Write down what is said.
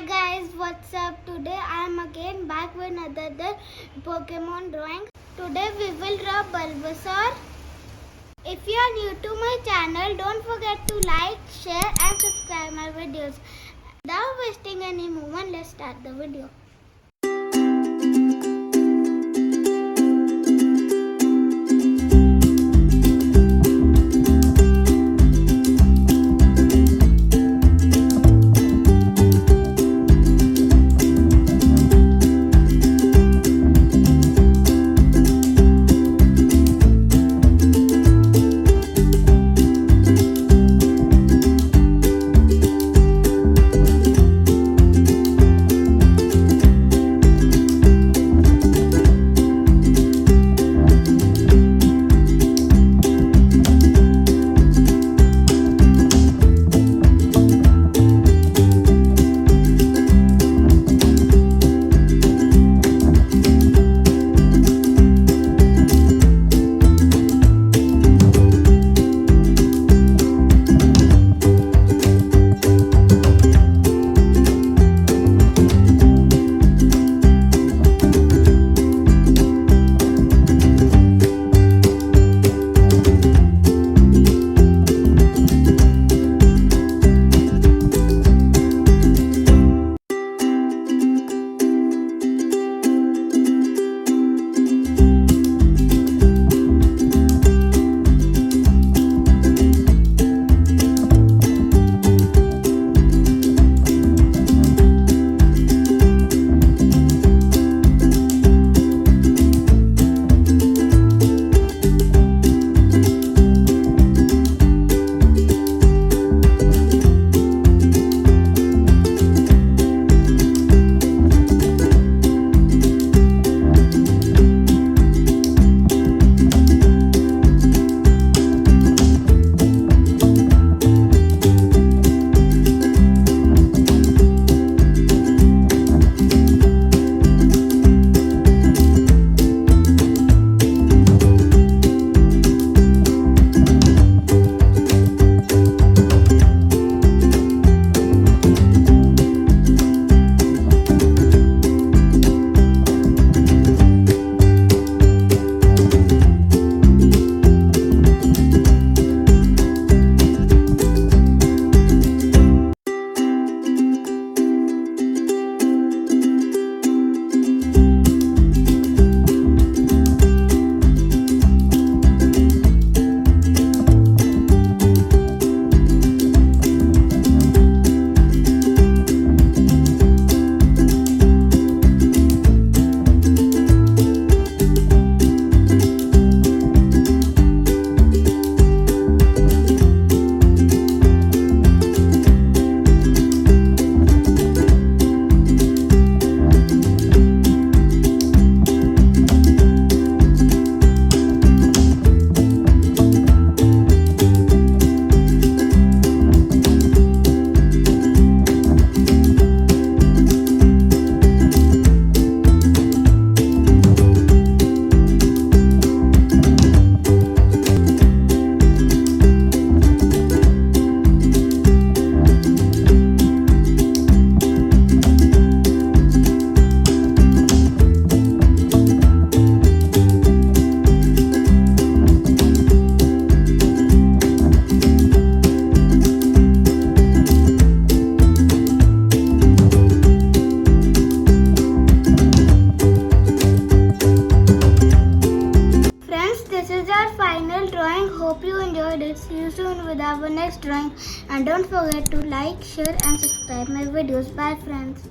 guys, what's up? Today I am again back with another Pokemon drawing. Today we will draw Bulbasaur. If you are new to my channel, don't forget to like, share and subscribe my videos. Without wasting any moment, let's start the video. This is our final drawing. Hope you enjoyed it. See you soon with our next drawing. And don't forget to like, share and subscribe my videos. Bye friends.